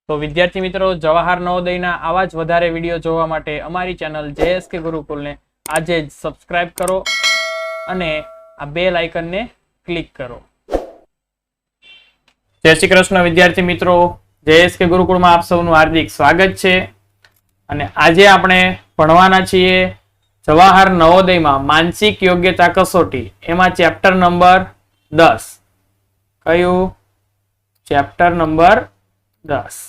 તો વિદ્યાર્થી મિત્રો, જવાહર નવોદયના આવા જ વધારે વિડીયો જોવા માટે અમારી ચેનલ JSK ગુરુકુલને આજે જ સબસ્ક્રાઇબ કરો અને આ બેલ આઇકનને ક્લિક કરો. જય શ્રી કૃષ્ણ વિદ્યાર્થી મિત્રો, JSK ગુરુકુળમાં આપ સૌનું હાર્દિક સ્વાગત છે. અને આજે આપણે ભણવાના છીએ જવાહર નવોદયમાં માનસિક યોગ્યતા કસોટી, એમાં ચેપ્ટર નંબર 10. કયું? Chapter number 10.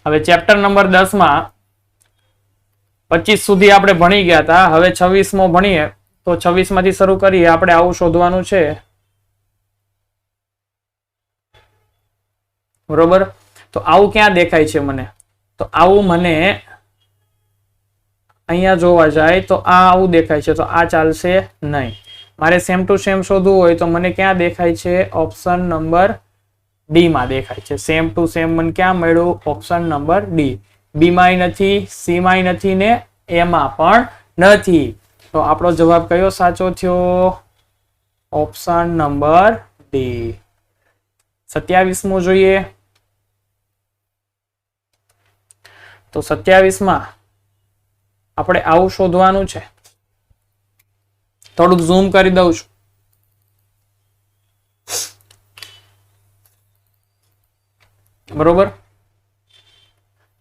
હવે ચેપ્ટર નંબર 10 માં 25 સુધી આપણે ભણી ગયા હતા. હવે 26મો ભણીએ તો 26 માંથી શરૂ કરીએ. આપણે આવું શોધવાનું છે, બરોબર? તો આવું ક્યાં દેખાય છે મને? તો આવું મને અહીંયા જોવા જાય તો આ આવું દેખાય છે, તો આ ચાલશે નહીં. મારે સેમ ટુ સેમ શોધવું હોય તો મને ક્યાં દેખાય છે? ઓપ્શન નંબર ડી માં દેખાય છે. સેમ ટુ સેમ મને ક્યાં મળ્યું? Option number D. બી માં નથી, સી માં નથી ને એ માં પણ નથી. તો આપણો જવાબ કયો સાચો થયો? Option number D. 27મો જોઈએ. તો 27 માં આપણે આવું શોધવાનું છે. થોડુંક ઝૂમ કરી દઉં છું. બરોબર?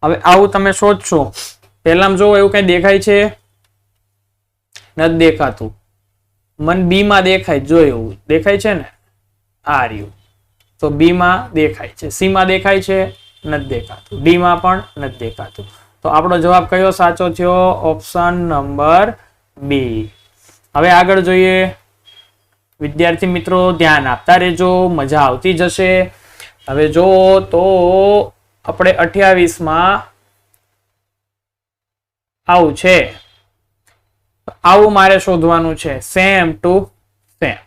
હવે આવું તમે શોધશો. પહેલામાં જો એવું કઈ દેખાય છે? નથી દેખાતું. મન બી માં દેખાય, જો એવું દેખાય છે ને, આ રહ્યું. તો બી માં દેખાય છે, સી માં દેખાય છે, નથી દેખાતું, ડી માં પણ નથી દેખાતું. તો આપણો જવાબ કયો સાચો થયો? Option number B. હવે આગળ જોઈએ. વિદ્યાર્થી મિત્રો ધ્યાન આપતા રહેજો, મજા આવતી જશે. હવે જો તો આપણે 28 માં આવું છે. આવું મારે શોધવાનું છે, સેમ ટુ સેમ.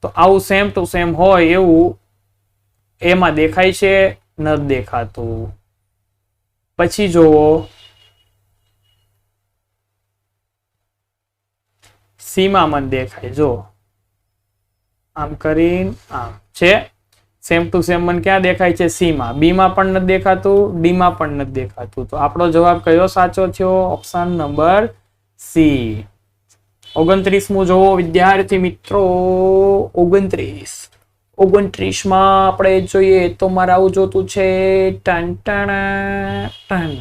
તો આવું સેમ ટુ સેમ હોય એવું એમાં દેખાય છે, નથી દેખાતું. પછી જોવો સીમાં મને દેખાય, જો આમ કરીને આમ છે. સેમ ટુ સેમ મને ક્યાં દેખાય છે? સી માં. બી માં પણ નથી દેખાતું, ડી માં પણ નથી દેખાતું. તો આપણો જવાબ કયો સાચો થયો? Option number C. 29મું જોવો વિદ્યાર્થી મિત્રો. 29 માં આપણે જોઈએ તો મારે આવું જોતું છે. Ton ton ton.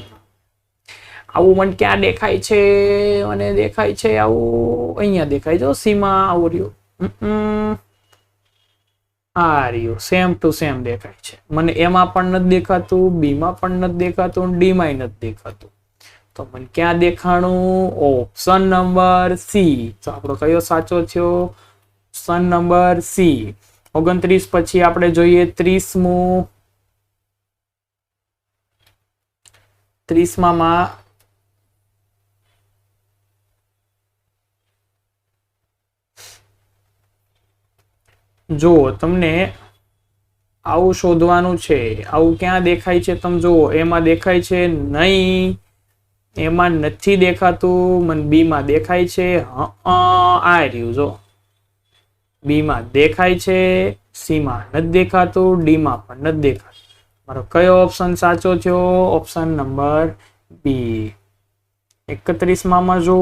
આવું મને ક્યાં દેખાય છે? મને દેખાય છે આવું અહીંયા દેખાય. જો સી માં આવું રહ્યું, આ રહ્યું. સેમ ટુ સેમ દેખાય છે મને. એમાં પણ નથી દેખાતું, બી માં પણ નથી દેખાતું, ડી માં નથી દેખાતું. તો મને ક્યાં દેખાણું? Option number C. તો આપણો કયો સાચો થયો? Option number C. 29 પછી આપણે જોઈએ 30મું. 30 માં જો તમને આવું શોધવાનું છે. આવું ક્યાં દેખાય છે? તમે જુઓ, એમાં દેખાય છે નહીં, એમાં નથી દેખાતું. મને બી માં દેખાય છે, આ રહ્યું. જો બી માં દેખાય છે, સી માં નથી દેખાતું, ડી માં પણ નથી દેખાતું. મારો કયો ઓપ્શન સાચો થયો? ઓપ્શન નંબર બી. 31 માં જો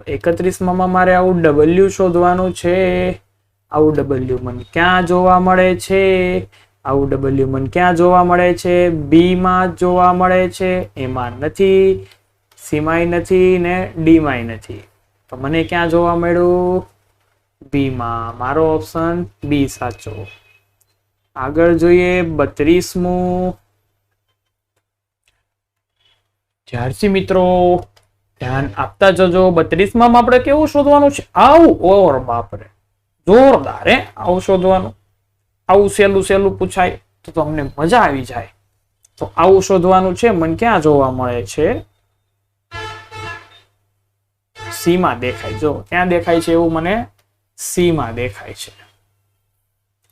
31 માં મારે આવું ડબલ્યુ શોધવાનું છે. આવું ડબલ્યુ મને ક્યાં જોવા મળે છે? આવું ડબલ્યુ મને ક્યાં જોવા મળે છે? બી માં જોવા મળે છે, એમાં નથી, સી માં નથી ને ડી માં નથી. તો મને ક્યાં જોવા મળ્યું? બી માં. મારો ઓપ્શન બી સાચો. આગળ જોઈએ 32મું. વિદ્યાર્થી મિત્રો ધ્યાન આપતા જજો. 32 માં આપણે કેવું શોધવાનું છે? આવું. ઓર બાપરે, જોરદાર. આવું શોધવાનું. આવું સહેલું સહેલું પૂછાય તો તમને મજા આવી જાય. તો આવું શોધવાનું છે. મને ક્યાં જોવા મળે છે? સી માં દેખાય. જો ક્યાં દેખાય છે એવું? મને સી માં દેખાય છે.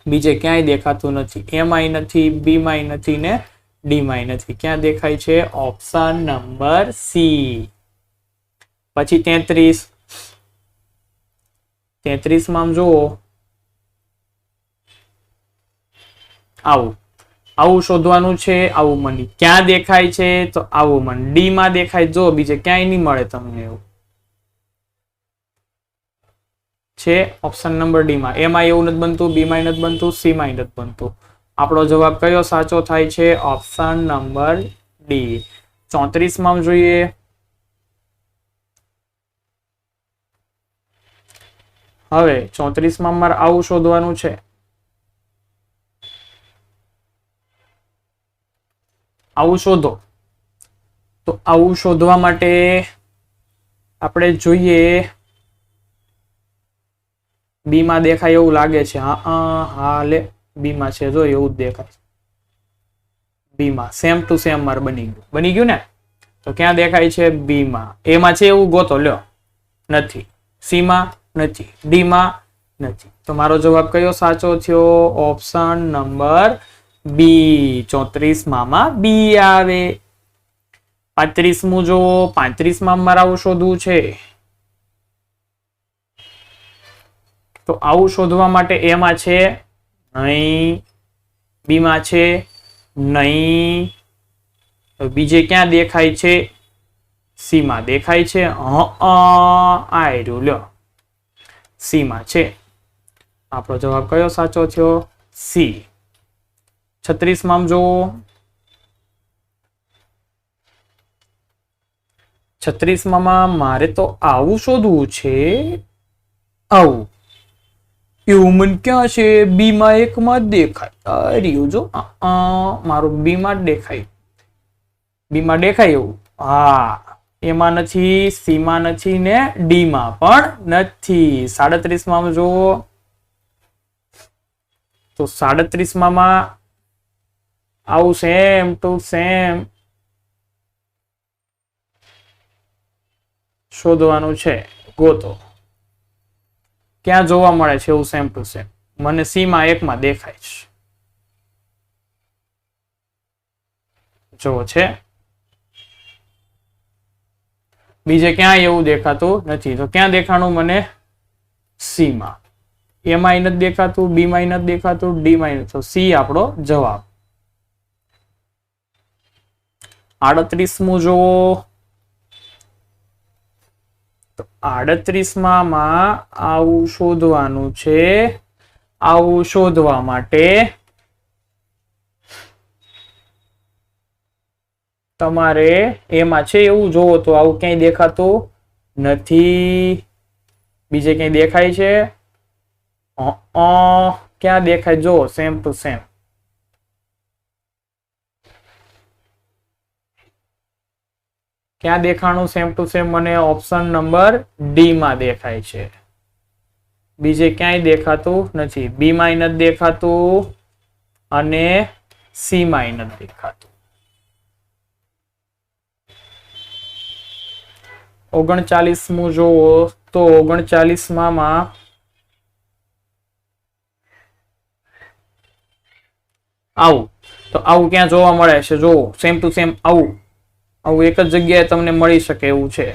બીજે ક્યાંય દેખાતું નથી. એમાંય નથી, બી માં નથી ને ડી માં નથી. ક્યાં દેખાય છે? Option number C. પછી 33 33 માં જુઓ આવું આવું શોધવાનું છે. આવું મને ક્યાં દેખાય છે? તો આવું મને ડી માં દેખાય. જો બીજે ક્યાંય નહીં મળે તમને એવું છે. ઓપ્શન નંબર ડી માં. એમાં એવું નથી બનતું, બી માં નથી બનતું, સી માં નથી બનતું. આપણો જવાબ કયો સાચો થાય છે? Option number D. 34 માં જોઈએ. હવે 34 માં મારે આવું શોધવાનું છે. આવું શોધો. તો આવું શોધવા માટે આપણે જોઈએ બી માં દેખાય એવું લાગે છે. હા લે બી માં છે. જો એવું જ દેખાય બી માં. સેમ ટુ સેમ માર બની ગયું ને. તો ક્યાં દેખાય છે? બી માં. એ માં છે એવું ગોતો લ્યો. નથી. સી માં નથી. ડી માં નથી. તો મારો જવાબ કયો સાચો થયો? ઓપ્શન નંબર બી. 34 માં બી આવે. 35 જો 35 માં મારે આવું શોધવું છે. તો આવું શોધવા માટે એમાં છે નહીં, બી માં છે નહીં. તો બીજે ક્યાં દેખાય છે? સી માં દેખાય છે. આ રહ્યું લ્યો સી માં છે. આપણો જવાબ કયો સાચો થયો? સી. 36 માં જો 36 માં મારે તો આવું શોધવું છે. આવું એવું મને ક્યાં છે? બી માં એક માં જ દેખાય. રહ્યું જો મારું બી માં જ દેખાય. બી માં દેખાય એવું. હા એમાં નથી, સી માં નથી ને ડી માં પણ નથી. 37 માં જો તો 37 માં આવું સેમ ટુ સેમ શોધવાનું છે. ગોતો ક્યાં જોવા મળે છે એવું સેમ ટુ સેમ. મને સી માં એક માં દેખાય છે. જો છે બીજે ક્યાંય એવું દેખાતું નથી. તો ક્યાં દેખાણું મને? સી માં. એમાં નથી દેખાતું, બી માં નથી દેખાતું, ડી માં નથી. તો સી આપણો જવાબ. 38 જોવો તો 38 માં આવું શોધવાનું છે. આવું શોધવા માટે તમારે એમાં છે એવું જોવો તો આવું ક્યાંય દેખાતું નથી. બીજે ક્યાંય દેખાય છે? ક્યાં દેખાય? જો સેમ ટુ સેમ. ક્યાં દેખાણું સેમ ટુ સેમ? મને ઓપ્શન નંબર ડી માં દેખાય છે. બીજે ક્યાંય દેખાતું નથી. બી માં નથી દેખાતું અને સી માં નથી દેખાતું. 39 જોવો તો 39 માં આવું. તો આવું ક્યાં જોવા મળે છે? જો સેમ ટુ સેમ આવું આવું એક જ જગ્યાએ તમને મળી શકે એવું છે.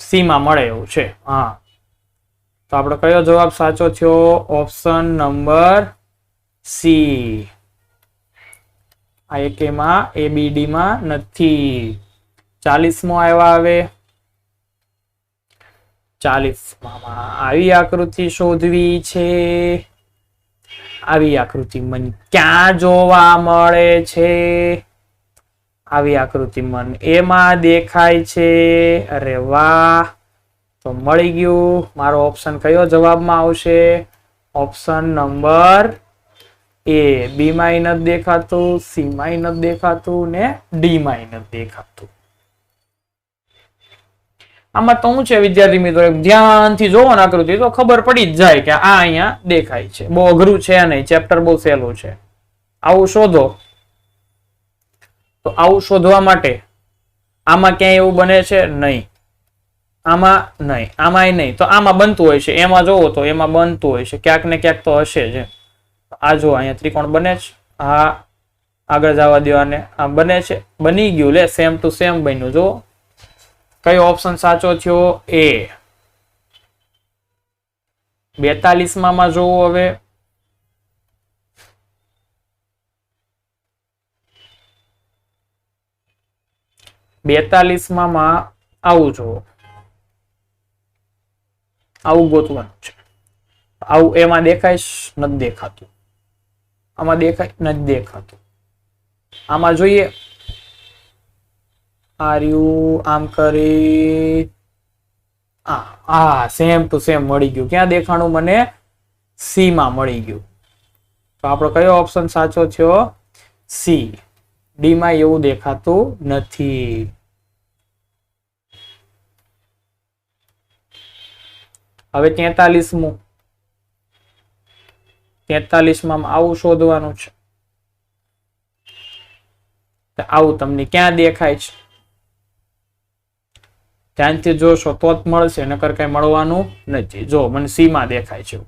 સી માં મળે એવું છે. હા તો આપણો કયો જવાબ સાચો થયો? Option number C. આ એકેમાં એ બી ડી માં નથી. 40 આવ્યા. આવે 40 આવી આકૃતિ શોધવી છે. આવી આકૃતિ મને ક્યાં જોવા મળે છે? આવી આકૃતિ મને એમાં દેખાય છે. અરે વાહ, તો મળી ગયું. મારો ઓપ્શન કયો જવાબમાં આવશે? ઓપ્શન નંબર એ. બી માં નથી દેખાતું, સી માં નથી દેખાતું ને ડી માં નથી દેખાતું. આમાં તો શું છે વિદ્યાર્થી મિત્રો, ધ્યાનથી જોવો ને આકૃતિ તો ખબર પડી જ જાય કે આ અહીંયા દેખાય છે. બહુ અઘરું છે નહીં, ચેપ્ટર બહુ સહેલું છે. આવું શોધો. તો આવું શોધવા માટે આમાં ક્યાંય એવું બને છે નહીં, આમાં નહીં, આમાંય નહીં. તો આમાં બનતું હોય છે. એમાં જોવો તો એમાં બનતું હોય છે. ક્યાંક ને ક્યાંક તો હશે જ. આ જો અહીંયા ત્રિકોણ બને છે. હા આગળ જવા દેવાને આ બને છે. બની ગયું લે, સેમ ટુ સેમ બન્યું. જો કયો ઓપ્શન સાચો થયો? એ. 42 માં જોવો હવે. આવું જોવો, આવું ગોતવાનું છે. આવું એમાં દેખાય? નથી દેખાતું. આમાં દેખાય? નથી દેખાતું. આમાં જોઈએ. આમ કરી સેમ ટુ સેમ મળી ગયું. ક્યાં દેખાણું મને? સી માં મળી ગયું. તો આપણો કયો ઓપ્શન સાચો થયો? સી. ડી માં એવું દેખાતું નથી. હવે 43મું. 43માં આવું શોધવાનું છે. આવું તમને ક્યાં દેખાય છે? ધ્યાનથી જોશો તો જ મળશે, નકર કઈ મળવાનું નથી. જો મને સી માં દેખાય છે.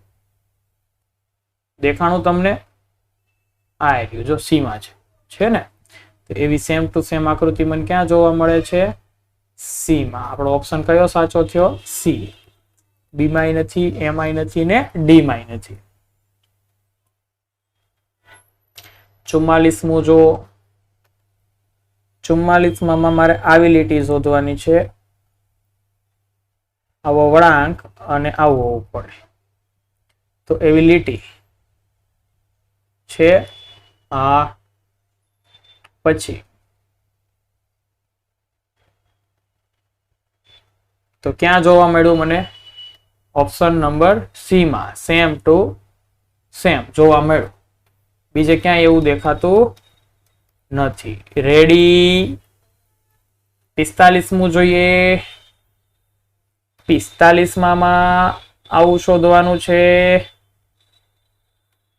દેખાણું તમને? આ રહ્યું, જો સી માં છે ને. તો એવી સેમ ટુ સેમ આકૃતિ મને ક્યાં જોવા મળે છે? સી માં. આપણો ઓપ્શન કયો સાચો થયો? સી. બી માં નથી, એ માં નથી ને ડી માં નથી. 44મું જો. 44માં મારે આવી લીટી શોધવાની છે. આવો વળાંક અને આવું હોવું પડે. તો એવી લીટી છે. પછી તો ક્યાં જોવા મળ્યું મને? ઓપ્શન નંબર સી માં સેમ ટુ સેમ જોવા મળ્યું. બીજે ક્યાંય એવું દેખાતું નથી. રેડી. 45મું જોઈએ. 45માં આવું શોધવાનું છે.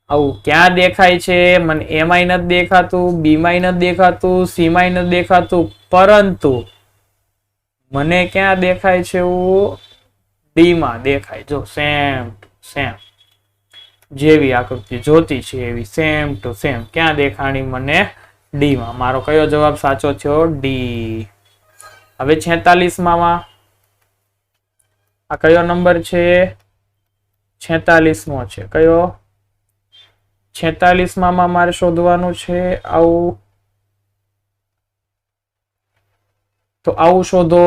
આવું ક્યાં દેખાય છે? મને એમાંય નથી દેખાતું, બી માંય નથી દેખાતું, સી માંય નથી દેખાતું, પરંતુ મને ક્યાં દેખાય છે? એવું ડી માં દેખાય. જો સેમ ટુ સેમ જેવી આકૃતિ જોતી છે એવી સેમ ટુ સેમ ક્યાં દેખાણી? મને ડી માં. મારો કયો જવાબ સાચો થયો? ડી. હવે 46માં આ કયો નંબર છે? 46મો છે. કયો? 46માં મારે શોધવાનું છે. આવું. તો આવું શોધો.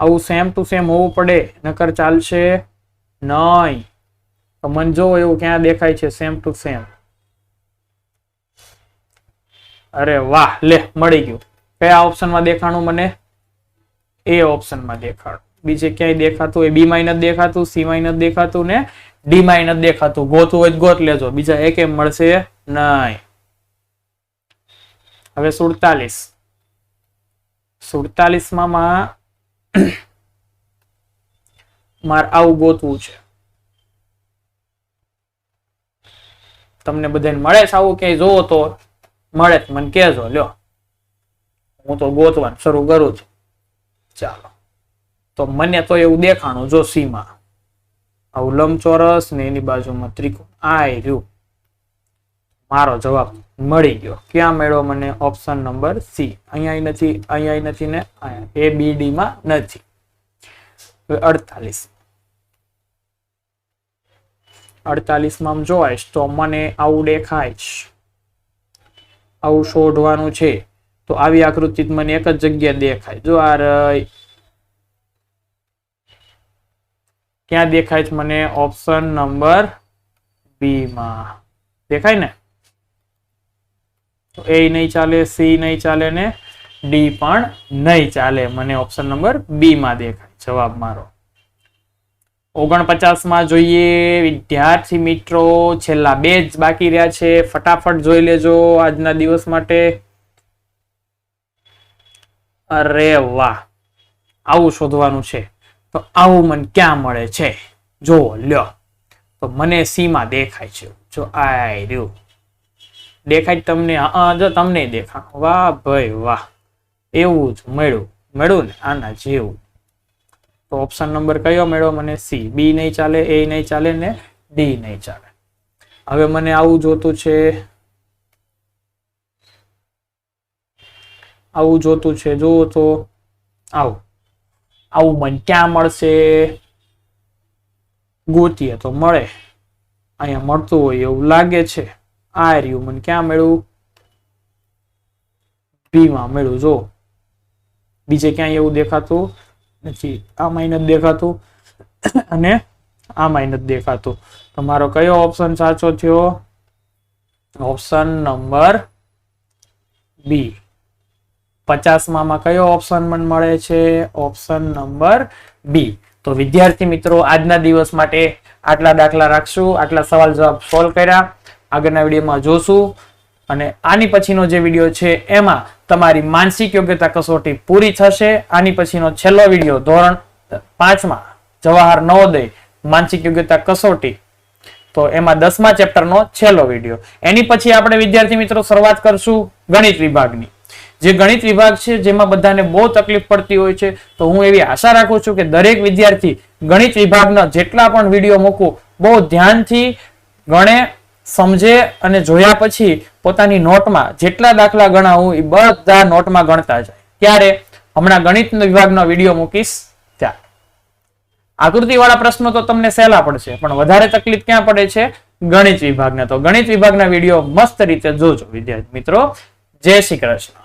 આવું સેમ ટુ સેમ હોવું પડે, નકર ચાલશે નહીં. તો મને જો એવું ક્યાં દેખાય છે? Same to same. અરે વાહ, લે મળી ગયું. કયા ઓપ્શનમાં દેખાણું મને? એ ઓપ્શનમાં દેખાડું. બીજે ક્યાંય દેખાતું? એ બી માં નથી દેખાતું, સી માં નથી દેખાતું ને ડી માં નથી દેખાતું. ગોતવું હોય ગોત લેજો, બીજા એક એમ મળશે નહીં. હવે 47. 47માં મારે આવું ગોતવું છે. તમને બધાને મળે છે આવું? ક્યાંય જોવો તો મળે મને કહેજો. લ્યો, હું તો ગોતવાનું શરૂ કરું છું. ચાલો. તો મને તો એવું દેખાણું. જો સી માં આવું લંબચોરસ ને એની બાજુમાં ત્રિકોણ. આ રહ્યું. મારો જવાબ મળી ગયો. ક્યાં મળ્યો મને? Option number C. અહીંયા નથી, અહીંયા નથી ને અહીંયા. એ બી ડી માં નથી. 48. 48માં જોવાય તો મને આવું દેખાય છે. આવું શોધવાનું છે. તો આવી આકૃતિ મને એક જ જગ્યાએ દેખાય. જો આ ક્યાં દેખાય છે મને? ઓપ્શન નંબર બી માં દેખાય ને. તો એ નહીં ચાલે, સી નહીં ચાલે ને ડી પણ નહીં ચાલે. મને ઓપ્શન નંબર બી માં દેખાય જવાબ મારો. 49માં જોઈએ. વિદ્યાર્થી મિત્રો, છેલ્લા 2 જ બાકી રહ્યા છે. ફટાફટ જોઈ લેજો આજના દિવસ માટે. અરે વાહ, આવું શોધવાનું છે. તો આવું મને ક્યાં મળે છે? જો લ્યો. તો મને સી માં દેખાય છે. જો આ રહ્યું દેખાય તમને? જો તમને દેખાણ. વાહ ભાઈ વાહ, એવું જ મળ્યું ને આના જેવું. તો ઓપ્શન નંબર કયો મળ્યો મને? સી. બી નહીં ચાલે, એ નહીં ચાલે ને ડી નહીં ચાલે. હવે મને આવું જોતું છે. આવું જોતું છે, જુઓ તો આવું આવું મને ક્યાં મળશે? ગોતીએ તો મળે, અહીંયા મળતું હોય એવું લાગે છે. આ રહ્યું મને ક્યાં મળ્યું? બી માં મળ્યું. જો બીજે ક્યાંય એવું દેખાતું નથી, આમાં નથી દેખાતું અને આમાં નથી દેખાતું. તમારો કયો ઓપ્શન સાચો થયો? ઓપ્શન નંબર બી. 50 માં કયો ઓપ્શન મને મળે છે? Option number B. તો વિદ્યાર્થી મિત્રો, આજના દિવસ માટે આટલા દાખલા રાખશું, આટલા સવાલ જવાબ સોલ્વ કર્યા. આગળના વિડીયોમાં જોશું અને આની પછીનો જે વિડીયો છે એમાં તમારી માનસિક યોગ્યતા કસોટી પૂરી થશે. આની પછીનો છેલ્લો વિડીયો ધોરણ 5માં જવાહર નવોદય માનસિક યોગ્યતા કસોટી, તો એમાં 10મા ચેપ્ટરનો છેલ્લો વિડીયો. એની પછી આપણે વિદ્યાર્થી મિત્રો શરૂઆત કરશું ગણિત વિભાગની. જે ગણિત વિભાગ છે જેમાં બધાને બહુ તકલીફ પડતી હોય છે, તો હું એવી આશા રાખું છું કે દરેક વિદ્યાર્થી ગણિત વિભાગના જેટલા પણ વિડીયો મૂકું બહુ ધ્યાનથી ગણે, સમજે અને જોયા પછી પોતાની નોટમાં જેટલા દાખલા ગણાવું એ બધા નોટમાં ગણતા જાય. ત્યારે હમણાં ગણિત વિભાગનો વિડીયો મૂકીશ ત્યાં. આકૃતિ વાળા પ્રશ્નો તો તમને સહેલા પડશે, પણ વધારે તકલીફ ક્યાં પડે છે? ગણિત વિભાગના. તો ગણિત વિભાગના વિડીયો મસ્ત રીતે જોજો વિદ્યાર્થી મિત્રો. જય શ્રી કૃષ્ણ.